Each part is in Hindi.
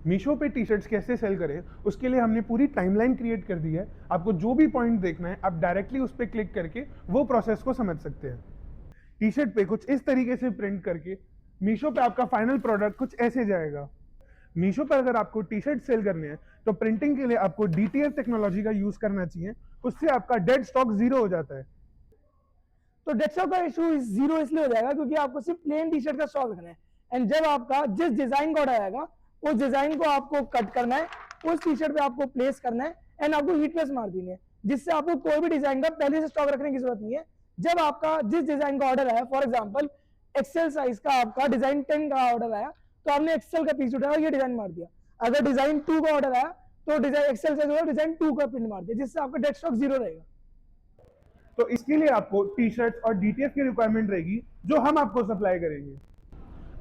मीशो पे टी शर्ट्स कैसे सेल करें उसके लिए हमने पूरी टाइमलाइन क्रिएट कर दी है। आपको जो भी पॉइंट देखना है आप डायरेक्टली उस पर क्लिक करके वो प्रोसेस को समझ सकते हैं। टी शर्ट पे कुछ इस तरीके से प्रिंट करके मीशो पे आपका फाइनल प्रोडक्ट कुछ ऐसे जाएगा। मीशो पर अगर आपको टी शर्ट सेल करने हैं तो प्रिंटिंग के लिए आपको डीटीएफ टेक्नोलॉजी का यूज करना चाहिए। उससे आपका डेड स्टॉक जीरो हो जाता है। तो डेस्कटॉप का इशू जीरो इसलिए हो जाएगा क्योंकि आपको सिर्फ प्लेन टी शर्ट का स्टॉक रखना है, एंड जब आपका जिस डिजाइन का ऑर्डर आएगा उस डिजाइन को आपको कट करना है, उस टी शर्ट पे आपको प्लेस करना है, एंड आपको हीट प्रेस मार देनी है, जिससे आपको कोई भी डिजाइन का पहले से स्टॉक रखने की जरूरत नहीं है। जब आपका जिस डिजाइन का ऑर्डर आया, फॉर एग्जाम्पल एक्सेल साइज का आपका डिजाइन 10 का ऑर्डर आया, तो आपने एक्सेल का पीस उठाया और ये डिजाइन मार दिया। अगर डिजाइन 2 का ऑर्डर आया तो डिजाइन एक्सेल साइज होगा, डिजाइन 2 का प्रिंट मार दिया, जिससे आपका डेड स्टॉक जीरो रहेगा। तो इसके लिए आपको टी शर्ट और डीटीएफ की रिक्वायरमेंट रहेगी जो हम आपको सप्लाई करेंगे।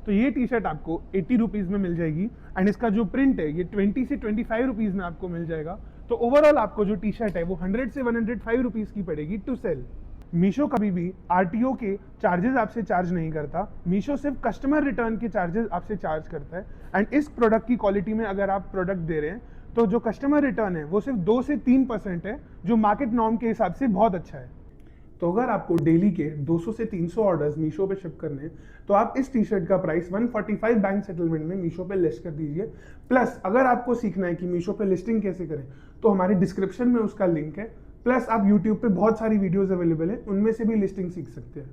तो ये टी शर्ट आपको 80 रुपीज़ में मिल जाएगी एंड इसका जो प्रिंट है ये 20 से 25 रुपीज़ में आपको मिल जाएगा। तो ओवरऑल आपको जो टी शर्ट है वो 100 से 105 रुपीज़ की पड़ेगी टू सेल। मीशो कभी भी आरटीओ के चार्जेस आपसे चार्ज नहीं करता। मीशो सिर्फ कस्टमर रिटर्न के चार्जेस आपसे चार्ज करता है। एंड इस प्रोडक्ट की क्वालिटी में अगर आप प्रोडक्ट दे रहे हैं तो जो कस्टमर रिटर्न है वो सिर्फ 2 से 3% है, जो मार्केट नॉर्म के हिसाब से बहुत अच्छा है। तो अगर आपको डेली के 200 से 300 ऑर्डर्स मीशो पे शिप करने हैं तो आप इस टी शर्ट का प्राइस 145 बैंक सेटलमेंट में मीशो पे लिस्ट कर दीजिए। प्लस अगर आपको सीखना है कि मीशो पे लिस्टिंग कैसे करें तो हमारी डिस्क्रिप्शन में उसका लिंक है। प्लस आप यूट्यूब पे बहुत सारी वीडियोस अवेलेबल है, उनमें से भी लिस्टिंग सीख सकते हैं।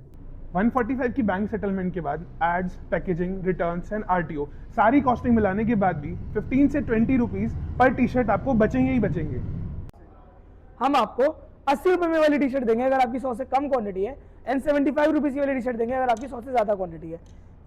145 की बैंक सेटलमेंट के बाद ads, packaging, returns and RTO सारी कॉस्टिंग मिलाने के बाद भी 15 से 20 रुपीज़ पर टी शर्ट आपको बचेंगे ही बचेंगे। हम आपको 80 रुपए में वाली टी शर्ट देंगे अगर आपकी 100 से कम क्वांटिटी है, एंड 75 रुपीज़ की वाली टी शर्ट देंगे अगर आपकी 100 से ज़्यादा क्वांटिटी है।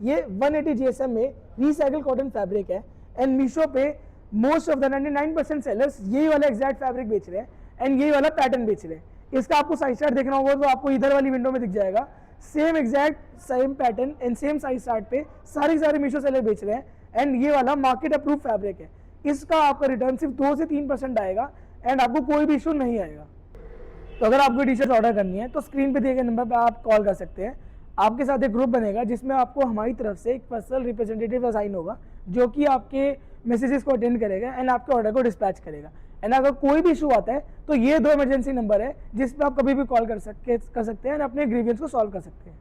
ये 180 जीएसएम में रिसाइकल कॉटन फैब्रिक है, एंड मीशो पे मोस्ट ऑफ द 99% सेलर्स यही वाला एग्जैक्ट फैब्रिक बेच रहे हैं एंड यही वाला पैटर्न बेच रहे हैं। इसका आपको साइज चार्ट देखना होगा तो आपको इधर वाली विंडो में दिख जाएगा। Same exact same pattern and same size chart पे सारे मीशो सेलर बेच रहे हैं, एंड ये वाला मार्केट अप्रूव फैब्रिक है। इसका आपका रिटर्न सिर्फ 2 से 3% आएगा एंड आपको कोई भी इशू नहीं आएगा। तो अगर आपको टी शर्ट ऑर्डर करनी है तो स्क्रीन पे दिए गए नंबर पर आप कॉल कर सकते हैं। आपके साथ एक ग्रुप बनेगा जिसमें आपको हमारी तरफ से एक पर्सनल रिप्रेजेंटेटिव असाइन होगा जो कि आपके मैसेजेस को अटेंड करेगा एंड आपके ऑर्डर को डिस्पैच करेगा। एंड अगर कोई भी इशू आता है तो ये 2 इमरजेंसी नंबर है जिस पर आप कभी भी कॉल कर सकते हैं एंड अपने ग्रीवियंस को सॉल्व कर सकते हैं।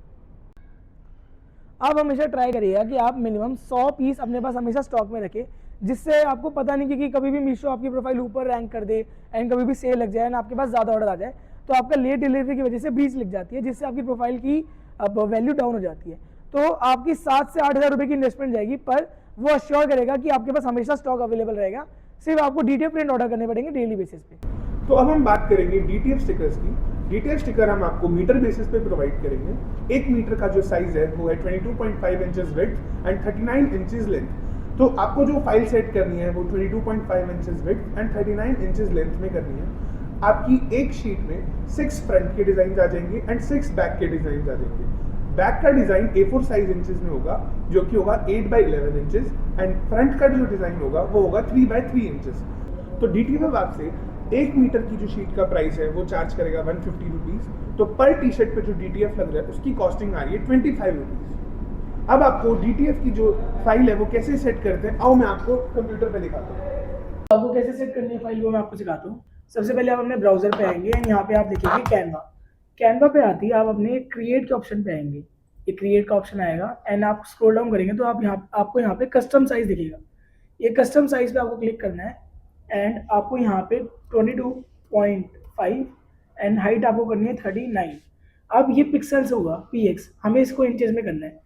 आप हमेशा ट्राई करिएगा कि आप मिनिमम 100 पीस अपने पास हमेशा स्टॉक में रखें, जिससे आपको पता नहीं कि कभी भी मीशो आपकी प्रोफाइल ऊपर रैंक कर दे एंड कभी भी सेल लग जाए एंड आपके पास ज़्यादा ऑर्डर आ जाए तो आपका लेट डिलीवरी की वजह से ब्रीच लिख जाती है, जिससे आपकी प्रोफाइल की वैल्यू डाउन हो जाती है। तो आपकी 7 से 8 हज़ार रुपये की इन्वेस्टमेंट जाएगी, पर वो अश्योर करेगा कि आपके पास हमेशा स्टॉक अवेलेबल रहेगा। सिर्फ आपको डीटीएफ प्रिंट ऑर्डर करने पड़ेंगे डेली बेसिस पे। तो अब हम बात करेंगे डीटीएफ स्टिकर्स की। डीटीएफ स्टिकर हम आपको मीटर बेसिस पे प्रोवाइड करेंगे। 1 मीटर का जो साइज है वो है 22.5 inches width and 39 inches length. तो आपको जो फाइल सेट करनी है वो 22.5 inches width and 39 inches length में करनी है। आपकी एक शीट में 6 फ्रंट के डिजाइन आ जाएंगे एंड 6 बैक के डिजाइन आ जाएंगे। बैक का डिजाइन A4 साइज इंचेस में होगा जो कि होगा 8x11 इंचेस एंड फ्रंट का जो डिजाइन होगा वो होगा 3x3 इंचेस। तो डीटीएफ आपसे 1 मीटर की जो शीट का प्राइस है वो चार्ज करेगा 150 रुपीज़। तो पर टी शर्ट पे जो डीटीएफ लग रहा है उसकी कॉस्टिंग आ रही है 25 रुपीज़। अब आपको डीटीएफ की जो फाइल है वो कैसे सेट करते हैं आओ मैं आपको कंप्यूटर पे दिखाता हूँ। आपको कैसे सेट करनी है फाइल वो मैं आपको सिखाता हूँ। सबसे पहले आप अपने ब्राउजर पे आएंगे एंड यहाँ पे आप देखेंगे कैनवा। कैनवा पे आती है आप अपने क्रिएट के ऑप्शन पे आएंगे, ये क्रिएट का ऑप्शन आएगा एंड आप स्क्रॉल डाउन करेंगे तो आपको यहाँ पे कस्टम साइज दिखेगा। ये कस्टम साइज पे आपको क्लिक करना है एंड आपको यहाँ पे 22.5 एंड हाइट आपको करनी है 39। अब ये पिक्सल्स होगा px, हमें इसको इंचेस में करना है।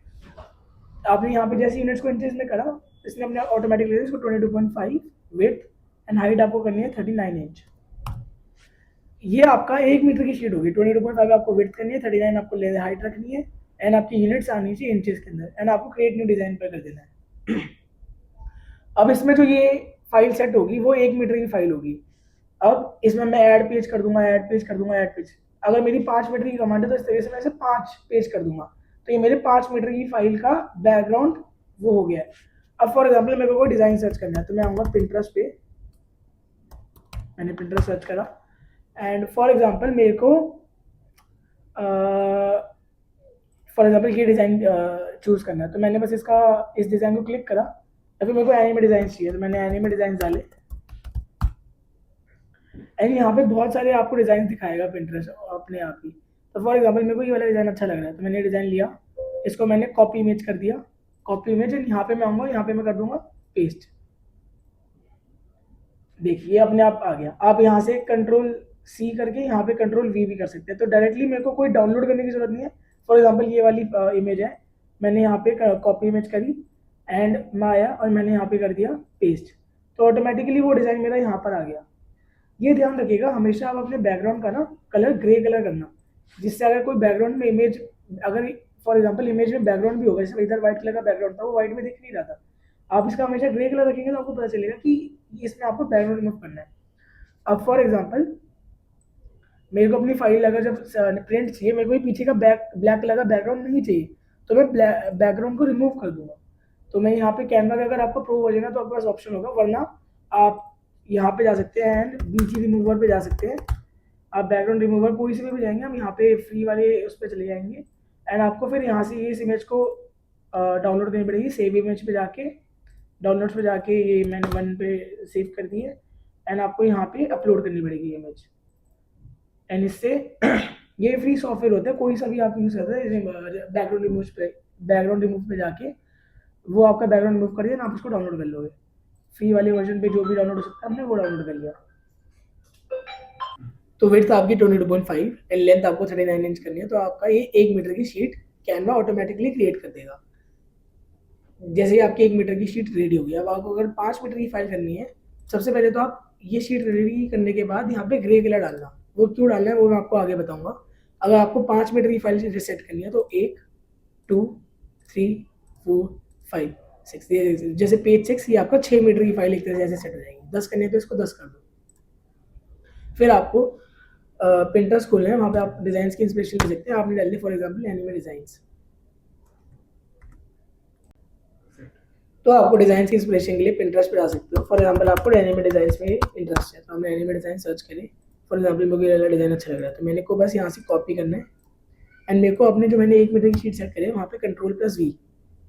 आपने यहाँ पे जैसे यूनिट्स को इंचेस में करा इसने अपने ऑटोमेटिकली इसको 22.5 विड्थ एंड हाइट आपको करनी है 39 इंच। ये आपका 1 मीटर की शीट होगी। 22.5 आपको विड्थ करनी है, 39 आपको हाइट रखनी है एंड आपकी यूनिट्स आनी चाहिए इंचेस के अंदर एंड आपको क्रिएट न्यू डिजाइन पर कर देना है। अब इसमें जो ये फाइल सेट होगी वो 1 मीटर की फाइल होगी। अब इसमें मैं ऐड पेज कर दूंगा, ऐड पेज कर दूंगा, ऐड पेज। अगर मेरी 5 मीटर की कमांड है तो इस तरीके से मैं इसे 5 पेज कर दूंगा। तो ये मेरे 5 मीटर की फाइल का बैकग्राउंड वो हो गया है। अब फॉर एग्जाम्पल मेरे को डिजाइन सर्च करना है तो मैं आऊँगा पिंटरेस्ट पे। मैंने पिंटरेस्ट सर्च करा एंड फॉर एग्जाम्पल मेरे को फॉर एग्जाम्पल ये डिज़ाइन चूज़ करना है तो मैंने बस इस डिज़ाइन को क्लिक करा। या फिर मेरे को एनिमे डिजाइन चाहिए तो मैंने एनिमे डिजाइन डाले एंड यहाँ पे बहुत सारे आपको डिजाइन दिखाएगा पिंटरेस्ट अपने आप ही। तो फॉर एग्जाम्पल मेरे को ये वाला डिजाइन अच्छा लग रहा है तो मैंने डिजाइन लिया, इसको मैंने कॉपी इमेज कर दिया, कॉपी इमेज एंड यहाँ पे मैं आऊँगा, यहाँ पे मैं कर दूंगा पेस्ट। देखिए अपने आप आ गया। आप यहाँ से कंट्रोल सी करके यहाँ पे कंट्रोल वी भी कर सकते हैं। तो डायरेक्टली मेरे को कोई डाउनलोड करने की जरूरत नहीं है। फॉर एग्जाम्पल ये वाली इमेज है, मैंने यहाँ पे कॉपी इमेज करी एंड मैं आया और मैंने यहाँ पे कर दिया पेस्ट, तो ऑटोमेटिकली वो डिज़ाइन मेरा यहाँ पर आ गया। ये ध्यान रखिएगा हमेशा आप अपने बैकग्राउंड का ना कलर ग्रे कलर करना, जिससे अगर कोई बैकग्राउंड में इमेज, अगर फॉर एग्जाम्पल इमेज में बैकग्राउंड भी होगा, जैसे इधर व्हाइट कलर का बैकग्राउंड था वो व्हाइट में दिख नहीं रहा था, आप इसका हमेशा ग्रे कलर रखेंगे तो आपको पता चलेगा कि इसमें आपको बैकग्राउंड रिमूव करना है। अब फॉर एग्जाम्पल मेरे को अपनी फाइल अगर जब प्रिंट चाहिए, मेरे को पीछे का ब्लैक कलर का बैकग्राउंड नहीं चाहिए, तो मैं बैकग्राउंड को रिमूव कर दूंगा। तो मैं यहाँ पे कैनवा का अगर आपको प्रो वर्जन है तो आपके पास ऑप्शन होगा, वरना आप यहाँ पे जा सकते हैं एंड बीजी रिमूवर पे जा सकते हैं। आप बैकग्राउंड रिमूवर कोई से भी जाएंगे, हम यहाँ पे फ्री वाले उस पर चले जाएंगे एंड आपको फिर यहाँ से इस इमेज को डाउनलोड करनी पड़ेगी। सेव इमेज पे जाके डाउनलोड्स पे जाके ये मैंने वन पे सेव कर दी है एंड आपको यहाँ पे अपलोड करनी पड़ेगी इमेज। एंड इससे ये फ्री सॉफ्टवेयर होता है, कोई सा भी आप यूज़ करते हैं। बैकग्राउंड रिमूव पे जाके वो आपका बैकग्राउंड रिमूव कर दिया ना, आप उसको डाउनलोड कर लोगे। फ्री वाले वर्जन पे जो भी डाउनलोड हो सकता है हमने वो डाउनलोड कर लिया। तो विड्थ आपकी 22.5 एंड लेंथ आपको 39 इंच करनी है, तो आपका ये 1 मीटर की शीट कैनवा ऑटोमेटिकली क्रिएट कर देगा। जैसे ही आपकी 1 मीटर की शीट रेडी होगी, अब आपको अगर 5 मीटर की फाइल करनी है, सबसे पहले तो आप ये शीट रेडी करने के बाद यहाँ पे ग्रे कलर डालना। वो क्यों डालना है वो मैं आपको आगे बताऊंगा। अगर आपको 5 मीटर की फाइल सेट करनी है तो 1 2 3 4 5 6, जैसे पेज 6 ये आपका 6 मीटर की फाइल एक तरह जैसे सेट हो जाएगी। 10 करनी है तो इसको 10 कर दो। फिर आपको पिंटरेस्ट खोलना है, वहाँ पे आप डिजाइन की इंस्पिरेशन ले सकते हैं। आपने डाल दी फॉर एग्जाम्पल एनिमे डिजाइंस, तो आपको डिजाइन की इंस्पिरेशन के लिए पिंटरेस्ट पे जा सकते हो। फॉर एग्जाम्पल आपको एनिमे डिजाइंस में इंटरेस्ट है तो हमने एनिमे डिजाइन सर्च करें। फॉर एग्जाम्पल मुझे ये डिजाइन अच्छा लग रहा है तो मैंने को बस यहाँ से कॉपी करना है एंड मेरे को अपने जो मैंने 1 मीटर की शीट सेट करी है वहाँ पे कंट्रोल+V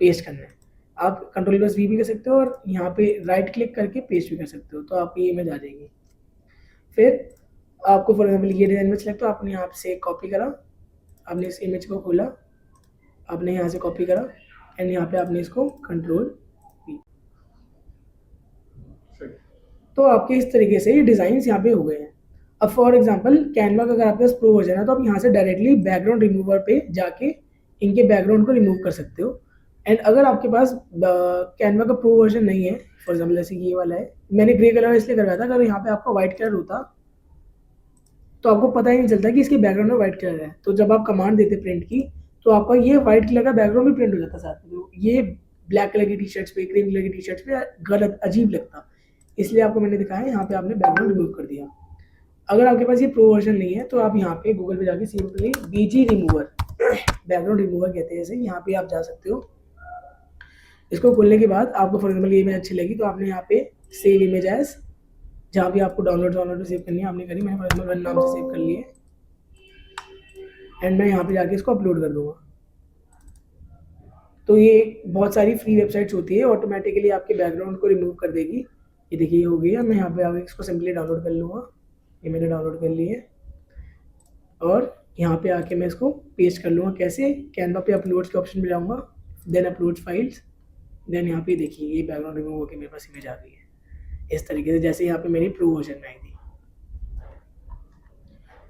पेस्ट करना है। आप कंट्रोल+V भी कर सकते हो और यहाँ पे राइट क्लिक करके पेस्ट भी कर सकते हो, तो आपकी ये इमेज आ जाएगी। फिर आपको फॉर एग्जाम्पल ये डिजाइन में सेलेक्ट, तो आपने यहाँ से कॉपी करा, आपने इस इमेज को खोला, आपने यहाँ से कॉपी करा एंड यहाँ पे आपने इसको कंट्रोल, तो आपके इस तरीके से ये डिजाइन यहाँ पे हो गए हैं। अब फॉर एग्जांपल कैनवा का अगर आपके पास प्रो वर्जन है तो आप यहाँ से डायरेक्टली बैकग्राउंड रिमूवर पे जाके इनके बैकग्राउंड को रिमूव कर सकते हो। एंड अगर आपके पास कैनवा का प्रो वर्जन नहीं है, फॉर एग्जाम्पल जैसे ये वाला है, मैंने ग्रे कलर इसलिए करवाया था, अगर यहाँ पे आपका व्हाइट कलर होता तो आपको पता ही नहीं चलता कि इसके बैकग्राउंड में व्हाइट कलर है। तो जब आप कमांड देते प्रिंट की तो आपका ये व्हाइट कलर का बैकग्राउंड भी प्रिंट हो जाता साथ में। तो ये ब्लैक कलर की टी शर्ट्स पे, क्रीम कलर की टी शर्ट्स पे गलत अजीब लगता, इसलिए आपको मैंने दिखाया यहाँ पे आपने बैकग्राउंड रिमूव कर दिया। अगर आपके पास ये प्रो वर्जन नहीं है तो आप यहाँ पे गूगल पे जाके सिंपली बीजी रिमूवर, बैकग्राउंड रिमूवर कहते हैं जैसे, यहाँ पे आप जा सकते हो। इसको खोलने के बाद आपको फॉर एग्जाम्पल ये इमेज अच्छी लगी तो आपने यहाँ पे सेव इमेज एज, जहाँ भी आपको डाउनलोड सेव करनी है आपने करी, मैंने फॉर एग्जाम्पल वन नाम से सेव कर लिए एंड मैं यहाँ पे जाके इसको अपलोड कर दूंगा। तो ये बहुत सारी फ्री वेबसाइट्स होती है, ऑटोमेटिकली आपके बैकग्राउंड को रिमूव कर देगी। ये देखिए हो गया, मैं यहाँ पे आगे इसको सिंपली डाउनलोड कर लूँगा, ये मैंने डाउनलोड कर ली है और यहाँ पे आके मैं इसको पेस्ट कर लूँगा। कैसे? कैनवा पे अपलोड्स के ऑप्शन पे जाऊँगा, देन अपलोड फाइल्स, देन यहाँ पे देखिए ये बैकग्राउंड रिमूव होकर मेरे पास इमेज आ गई है इस तरीके से, जैसे यहाँ पे मेरी प्रो वर्जन में आई थी।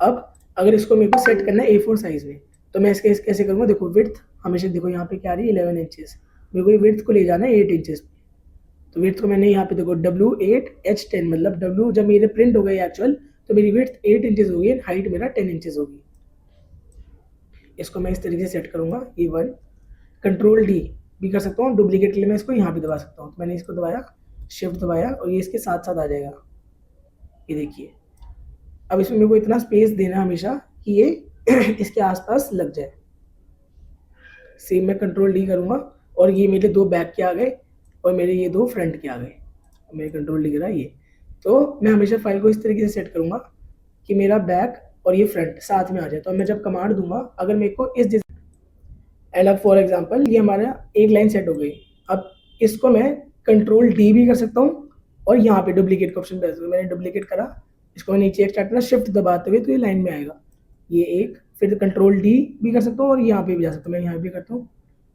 अब अगर इसको मेरे को सेट करना है A4 साइज में तो मैं इसके कैसे करूँगा, देखो विड्थ हमेशा देखो यहाँ पे क्या आ रही है 11 इंचेस, मेरे को ये विड्थ को ले जाना है 8 इंचेस पे। तो विड्थ को मैंने यहाँ पे देखो W8H10, मतलब W जब मेरे प्रिंट हो गई एक्चुअल तो मेरी विड्थ 8 इंचेस होगी, हाइट मेरा 10 इंचेस होगी। इसको मैं इस तरीके से सेट करूँगा, E1, कंट्रोल D भी कर सकता हूँ, डुप्लीकेट के लिए मैं इसको यहाँ पे दबा सकता हूँ। तो मैंने इसको दबाया, शिफ्ट दबाया और ये इसके साथ साथ आ जाएगा, ये देखिए। अब इसमें मेरे को इतना स्पेस देना हमेशा कि ये इसके आसपास लग जाए। सेम मैं कंट्रोल D करूँगा और ये मेरे 2 बैक के आ गए और मेरे ये 2 फ्रंट के आ गए, मेरे कंट्रोल D करा ये। तो मैं हमेशा फाइल को इस तरीके से सेट करूँगा कि मेरा बैक और ये फ्रंट साथ में आ जाए। तो मैं जब कमांड दूंगा अगर मेरे को इस एंड अब फॉर एग्जांपल ये हमारा एक लाइन सेट हो गई, अब इसको मैं कंट्रोल डी भी कर सकता हूँ और यहाँ पे डुप्लीकेट का ऑप्शन प्रेस, मैंने डुप्लीकेट करा, इसको मैं नीचे एक्सट्रैक्ट करना, शिफ्ट दबाते हुए तो ये लाइन में आएगा, ये एक, फिर कंट्रोल डी भी कर सकता हूँ और यहाँ पे भी जा सकता हूँ, मैं यहाँ भी करता हूँ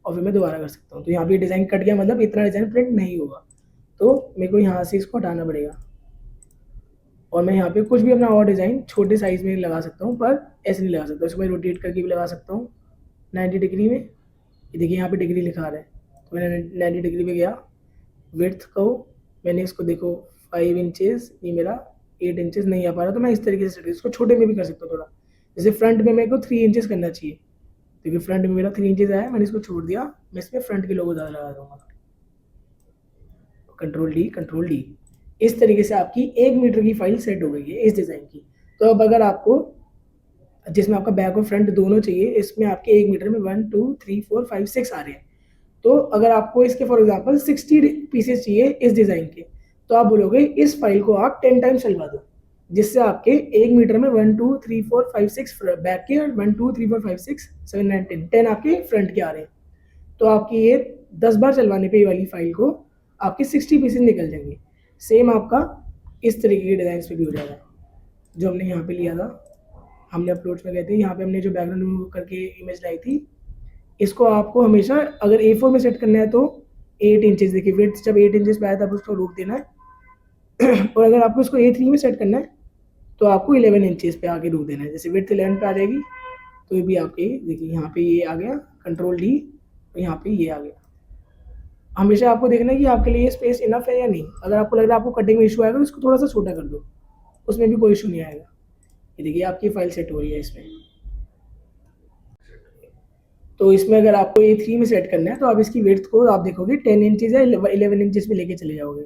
और फिर मैं दोबारा कर सकता हूँ। तो यहाँ पे डिज़ाइन कट गया, मतलब इतना डिज़ाइन प्रिंट नहीं होगा, तो मेरे को यहाँ से इसको हटाना पड़ेगा और मैं यहाँ पे कुछ भी अपना और डिज़ाइन छोटे साइज़ में लगा सकता हूँ, पर ऐसे नहीं लगा सकता। इसको मैं रोटेट करके भी लगा सकता हूँ 90 डिग्री में, ये देखिए यहाँ पे डिग्री लिखा रहा है, तो मैंने 90 डिग्री पे गया, विड्थ को मैंने इसको देखो 5 इंचेस, ये मेरा 8 इंचेस नहीं आ पा रहा, तो मैं इस तरीके से इसको छोटे में भी कर सकता हूँ थोड़ा। जैसे फ्रंट में मेरे को 3 इंचेस करना चाहिए, क्योंकि फ्रंट में मेरा 3 इंचेस आया, मैंने इसको छोड़ दिया, मैं इसमें फ्रंट के लोगो ज़्यादा लगा दूँगा। कंट्रोल डी, इस तरीके से आपकी 1 मीटर की फाइल सेट हो गई है इस डिज़ाइन की। तो अब अगर आपको, जिसमें आपका बैक और फ्रंट दोनों चाहिए, इसमें आपके 1 मीटर में 1 2 3 4 5 6 आ रहे हैं। तो अगर आपको इसके फॉर एग्जांपल 60 पीसेस चाहिए इस डिज़ाइन के, तो आप बोलोगे इस फाइल को आप 10 टाइम्स चलवा दो, जिससे आपके 1 मीटर में 1 2 3 4 5 6 बैक के और 1 2 3 4 5 6 7 9 10 आपके फ्रंट के आ रहे हैं। तो आपकी ये 10 बार चलवाने पे ये वाली फाइल को आपके 60 पीसेस निकल जाएंगे। सेम आपका इस तरीके के डिज़ाइन पे भी हो जाएगा, जो हमने यहाँ पे लिया था, हमने अपलोड्स में गए थे, यहाँ पे हमने जो बैकग्राउंड रिमूव करके इमेज लाई थी, इसको आपको हमेशा अगर A4 में सेट करना है तो 8 इंचेस, देखिए विड्थ जब 8 इंचेस पे आया तब उसको रोक देना है और अगर आपको इसको A3 में सेट करना है तो आपको 11 इंचेस पे आके रोक देना है। जैसे विड्थ 11 पे आ जाएगी तो ये भी आपके, देखिए यहाँ पे ये आ गया कंट्रोल डी और यहाँ पे ये आ गया। हमेशा आपको देखना है कि आपके लिए स्पेस इनफ है या नहीं। अगर आपको लग रहा है आपको कटिंग में इशू आएगा तो इसको थोड़ा सा छोटा कर दो, उसमें भी कोई इशू नहीं आएगा। ये देखिए आपकी फाइल सेट हो रही है इसमें। तो इसमें अगर आपको A3 में सेट करना है तो आप इसकी विड्थ को आप देखोगे 10 इंचेस या 11 इंचेस में लेके चले जाओगे।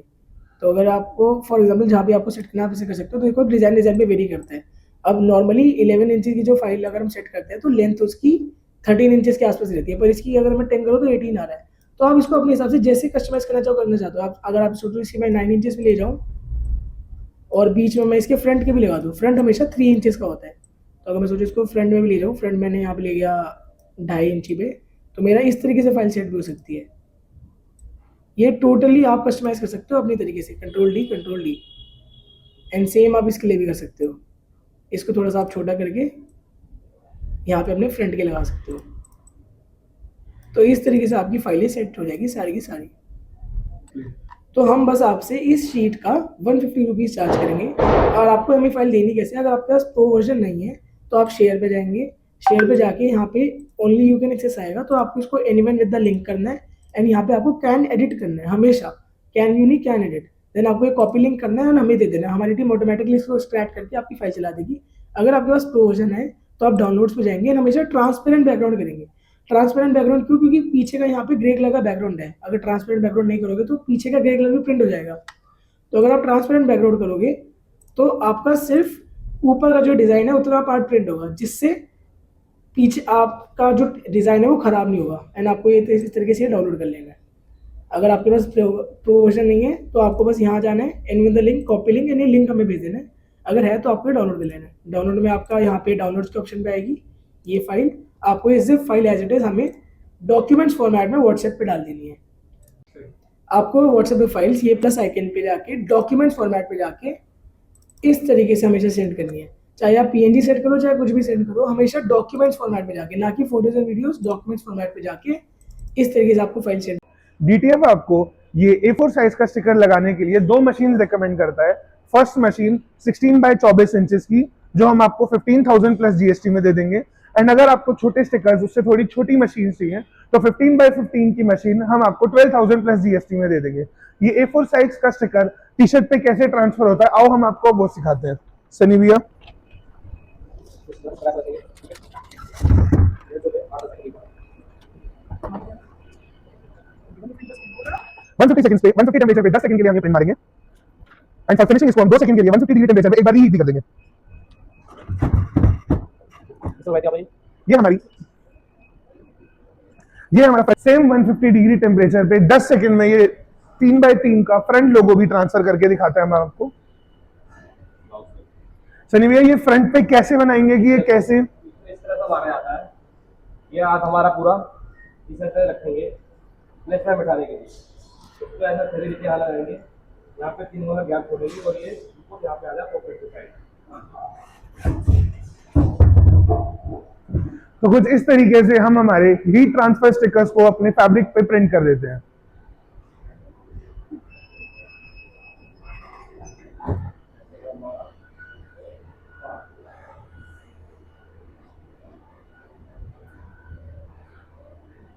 तो अगर आपको फॉर एग्जांपल जहाँ भी आपको सेट करना है आप इसे कर सकते हो। तो देखो डिज़ाइन पे वेरी करता है। अब नॉर्मली 11 इंचेस की जो फाइल अगर हम सेट करते हैं तो लेंथ उसकी 13 इंचेस के आसपास रहती है, पर इसकी अगर मैं 10 करूँ तो 18 आ रहा है। तो आप इसको अपने हिसाब से जैसे कस्टमाइज करना चाहते हो आप। अगर आप सोचो इसकी मैं 9 इंचेस में ले जाऊँ और बीच में मैं इसके फ्रंट के भी लगा दूँ, फ्रंट हमेशा 3 इंचेस का होता है, तो अगर मैं सोचो इसको फ्रंट में भी ले जाऊँ, फ्रंट मैंने यहाँ पे ले गया 2.5 इंची पे, तो मेरा इस तरीके से फाइल सेट भी हो सकती है। ये टोटली आप कस्टमाइज कर सकते हो अपनी तरीके से, कंट्रोल डी एंड सेम आप इसके लिए भी कर सकते हो। इसको थोड़ा सा आप छोटा करके यहाँ पे अपने फ्रंट के लगा सकते हो। तो इस तरीके से आपकी फाइलें सेट हो जाएगी सारी की सारी। तो हम बस आपसे इस शीट का 150 रुपीज़ चार्ज करेंगे। और आपको हमें फाइल देनी कैसे, अगर आपके पास प्रो वर्जन नहीं है तो आप शेयर पे जाएंगे, शेयर पे जाके यहाँ पे ओनली यू कैन एक्सेस आएगा, तो आपको इसको एनीवन विद द लिंक करना है एंड यहाँ पे आपको कैन एडिट करना है, हमेशा कैन यू नहीं कैन एडिट, देन आपको एक कॉपी लिंक करना है और हमें दे देना है। हमारी टीम ऑटोमेटिकली इसको एक्सट्रैक्ट करके आपकी फाइल चला देगी। अगर आपके पास प्रो वर्जन है तो आप डाउनलोड्स पे जाएंगे और हमेशा ट्रांसपेरेंट बैकग्राउंड करेंगे। ट्रांसपेरेंट बैकग्राउंड क्यों, क्योंकि पीछे का यहाँ पे ग्रे कलर का बैकग्राउंड है। अगर ट्रांसपेरेंट बैकग्राउंड नहीं करोगे तो पीछे का ग्रे कलर भी प्रिंट हो जाएगा। तो अगर आप ट्रांसपेरेंट बैकग्राउंड करोगे तो आपका सिर्फ ऊपर का जो डिज़ाइन है उतना पार्ट प्रिंट होगा, जिससे पीछे आपका जो डिज़ाइन है वो ख़राब नहीं होगा। एंड आपको ये इस तरीके से डाउनलोड कर लेना है। अगर आपके पास प्रो वर्जन नहीं है तो आपको बस यहाँ जाना है and with the link copy link, यानी लिंक हमें भेज देना है। अगर है तो आपको डाउनलोड कर लेना है। डाउनलोड में आपका यहाँ पे डाउनलोड्स के ऑप्शन पे आएगी ये फाइल, आपको ये zip file as it is हमें डॉक्यूमेंट्स फॉर्मेट में व्हाट्सएप पे डाल देनी है। आपको व्हाट्सएप पे फाइल्स ये प्लस आइकन पे जाके डॉक्यूमेंट्स फॉर्मेट पे जाके इस तरीके से हमेशा सेंड करनी है। चाहे आप PNG सेट करो चाहे कुछ भी सेंड करो, हमेशा डॉक्यूमेंट्स फॉर्मेट पे जाके, ना कि photos and videos, documents format पे जाके इस तरीके से आपको फाइल सेंड। DTF आपको ये A4 साइज का स्टिकर लगाने के लिए 2 मशीन रिकमेंड करता है। फर्स्ट मशीन 16 बाय 24 इंचेस की, जो हम आपको 15,000 प्लस GST में दे देंगे। एंड अगर आपको छोटे स्टिकर्स उससे थोड़ी छोटी मशीन चाहिए तो 15 बाय 15 की मशीन हम आपको 12,000 प्लस GST में दे देंगे। ये A4 साइज का स्टिकर टी शर्ट पे कैसे ट्रांसफर होता है, आओ हम आपको वो सिखाते हैं। सनी भैया, सेकंड पे 150 टेम्परेचर पे 10 सेकंड के लिए हम प्रिंट मारेंगे एंड फॉर फिनिशिंग इसको हम 2 सेकंड के लिए 150 डिग्री टेम्परेचर पे एक बार रीहीट भी कर देंगे। ये हमारा सेम 150 डिग्री टेम्परेचर पे 10 सेकंड में ये 3x3 का फ्रंट लोगो भी ट्रांसफर करके दिखाता है हम आपको। सनी भैया ये फ्रंट पे कैसे बनाएंगे कि ये कैसे इस तरह से बाहर आता है। ये हाथ हमारा पूरा इस तरह से रखेंगे लेफ्ट में बिठाने के लिए। उसको ऐसा खरीद के हाल आएंगे, यहाँ पे 3 वाला गैप छोड़ेगी और ये बिल्कुल यहाँ पे आ जाए पॉकेट के साइड। तो कुछ इस तरीके से हम हमारे हीट ट्रांसफर स्टिकर्स को अपने फैब्रिक पे प्रिंट कर देते हैं।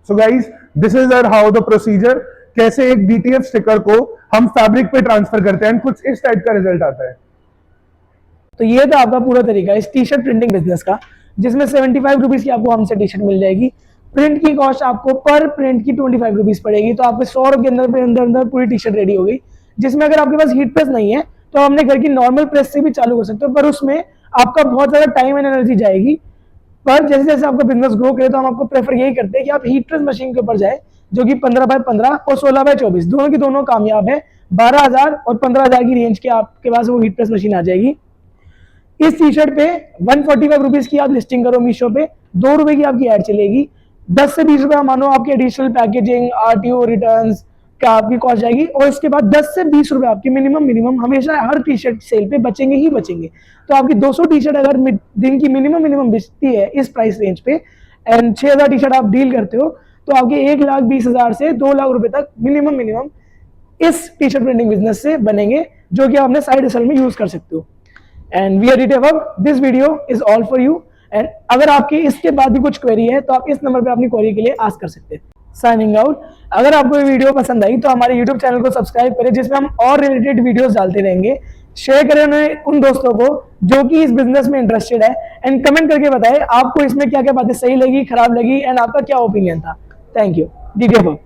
So guys, this is how the procedure, कैसे एक डीटीएफ स्टिकर को हम फैब्रिक पे ट्रांसफर करते हैं, कुछ इस टाइप का रिजल्ट आता है। तो ये था आपका पूरा तरीका इस टी शर्ट प्रिंटिंग बिजनेस का, जिसमें 75 रुपीज की आपको हमसे टी शर्ट मिल जाएगी। प्रिंट की कॉस्ट आपको पर प्रिंट की 25 रुपीज पड़ेगी, तो आपके 100 रुपये के अंदर पूरी टी शर्ट रेडी हो गई। जिसमें अगर आपके पास हीट प्रेस नहीं है तो हमने घर की नॉर्मल प्रेस से भी चालू कर सकते हो, पर उसमें आपका बहुत ज्यादा टाइम एंड एनर्जी जाएगी। पर जैसे जैसे आपका बिजनेस ग्रो करे तो हम आपको प्रेफर यही करते हैं कि आप हीट प्रेस मशीन के ऊपर जाए, जो कि 15x15 और 16x24 दोनों की दोनों कामयाब है। 12,000 और 15,000 की रेंज के आपके पास वो हीट प्रेस मशीन आ जाएगी। इस टी शर्ट पे 145 रुपीज की आप लिस्टिंग करो मीशो पे, 2 रुपए की आपकी ऐड चलेगी। 10 से 20 रुपया मानो आपकी एडिशनल पैकेजिंग, आरटीओ, रिटर्न्स का आपकी कॉस्ट जाएगी, और इसके बाद 10 से 20 रुपए आपकी मिनिमम हमेशा हर टी शर्ट सेल पे बचेंगे ही बचेंगे। तो आपकी 200 टी शर्ट अगर दिन की मिनिमम बिकती है इस प्राइस रेंज पे, एंड 6,000 टी शर्ट आप डील करते हो, तो आपके 1,20,000 से 2 लाख रुपए तक मिनिमम इस टी शर्ट प्रिंटिंग बिजनेस से बनेंगे, जो कि आप अपने साइड हसल में यूज कर सकते हो। And we are DTFhub, this video is all for you. And अगर आपके इसके बाद भी कुछ क्वेरी है तो आप इस नंबर पे अपनी क्वेरी के लिए आस्क कर सकते हैं। Signing out. अगर आपको ये वीडियो पसंद आई तो हमारे यूट्यूब चैनल को सब्सक्राइब करें, जिसमें हम और रिलेटेड वीडियोस डालते रहेंगे। शेयर करें उन्हें उन दोस्तों को जो कि इस बिजनेस में इंटरेस्टेड है, एंड कमेंट करके बताएं आपको इसमें क्या क्या बातें सही लगी, खराब लगी, एंड आपका क्या ओपिनियन था। Thank you. DTFhub।